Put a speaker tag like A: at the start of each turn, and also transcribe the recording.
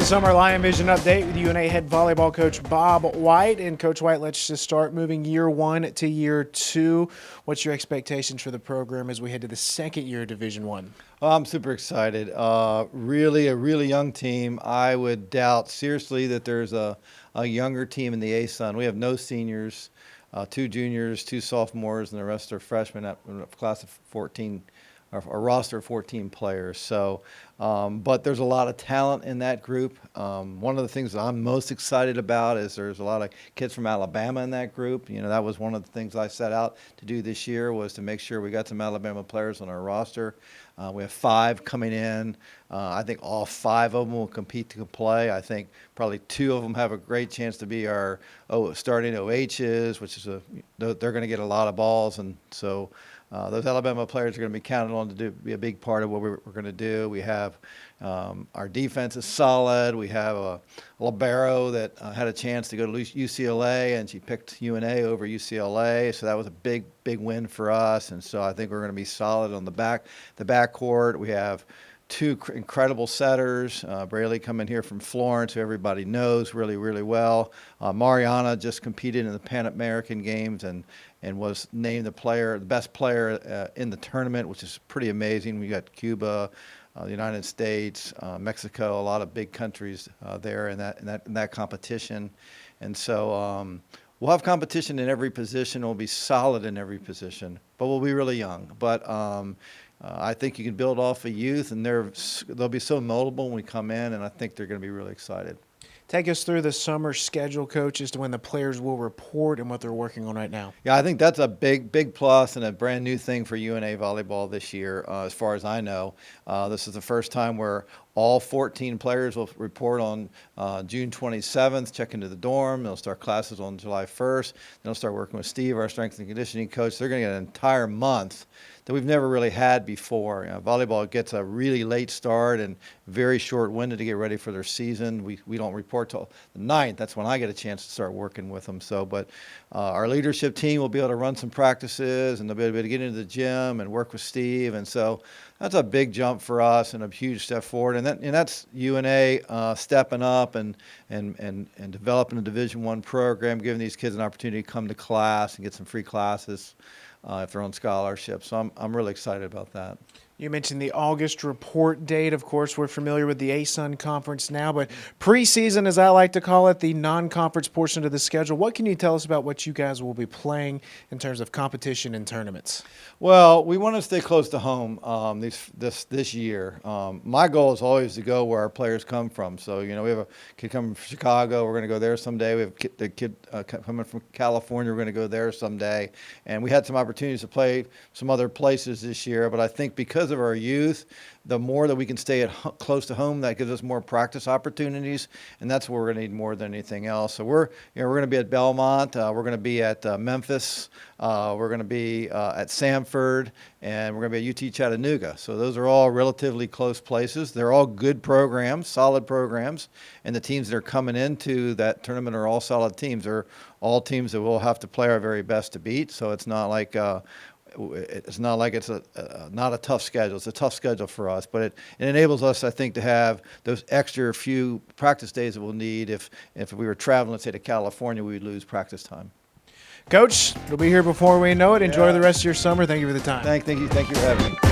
A: the Summer Lion Vision Update with UNA head volleyball coach Bob White. And Coach White, let's just start moving year one to year two. What's your expectations for the program as we head to the second year of Division I?
B: Well, I'm super excited. Really, a really young team. I would doubt seriously that there's a younger team in the ASUN. We have no seniors, 2 juniors, 2 sophomores, and the rest are freshmen at a class of 14. A roster of 14 players. So, but there's a lot of talent in that group. One of the things that I'm most excited about is there's a lot of kids from Alabama in that group. You know, that was one of the things I set out to do this year, was to make sure we got some Alabama players on our roster. We have 5 coming in. I think all 5 of them will compete to play. I think probably 2 of them have a great chance to be our starting OHs, which is they're going to get a lot of balls, and so those Alabama players are going to be counted on to be a big part of what we're going to do. We have our defense is solid. We have a libero that had a chance to go to UCLA, and she picked UNA over UCLA, so that was a big win for us. And so I think we're going to be solid on the backcourt. We have 2 incredible setters. Braley coming here from Florence, who everybody knows really well. Mariana just competed in the Pan American Games and was named the best player in the tournament, which is pretty amazing. We got Cuba, the United States, Mexico, a lot of big countries there in that competition. And so we'll have competition in every position. We'll be solid in every position, but we'll be really young. But I think you can build off of youth, and they'll be so moldable when we come in, and I think they're going to be really excited.
A: Take us through the summer schedule, Coach, as to when the players will report and what they're working on right now.
B: Yeah, I think that's a big plus and a brand new thing for UNA volleyball this year, as far as I know. This is the first time where all 14 players will report on June 27th, check into the dorm. They'll start classes on July 1st. They'll start working with Steve, our strength and conditioning coach. They're going to get an entire month that we've never really had before. You know, volleyball gets a really late start and very short window to get ready for their season. We don't report till the 9th. That's when I get a chance to start working with them. So, but our leadership team will be able to run some practices, and they'll be able to get into the gym and work with Steve. And so that's a big jump for us and a huge step forward. And that's UNA stepping up and developing a Division I program, giving these kids an opportunity to come to class and get some free classes if they're on scholarship. So I'm really excited about that.
A: You mentioned the August report date. Of course, we're familiar with the ASUN conference now, but preseason, as I like to call it, the non-conference portion of the schedule. What can you tell us about what you guys will be playing in terms of competition and tournaments?
B: Well, we want to stay close to home this year. My goal is always to go where our players come from. So, you know, we have a kid coming from Chicago. We're going to go there someday. We have a kid coming from California. We're going to go there someday. And we had some opportunities to play some other places this year, but I think because of our youth, the more that we can stay close to home, that gives us more practice opportunities, and that's what we're going to need more than anything else. So we're going to be at Belmont, we're going to be at Memphis, we're going to be at Samford, and we're going to be at UT Chattanooga. So those are all relatively close places. They're all good programs, solid programs, and the teams that are coming into that tournament are all solid teams. They're all teams that we'll have to play our very best to beat. So it's not like it's not a tough schedule. It's a tough schedule for us, but it enables us, I think, to have those extra few practice days that we'll need. If we were traveling, let's say, to California, we would lose practice time.
A: Coach, it'll be here before we know it. Enjoy the rest of your summer. Thank you for the time.
B: Thank you for having me.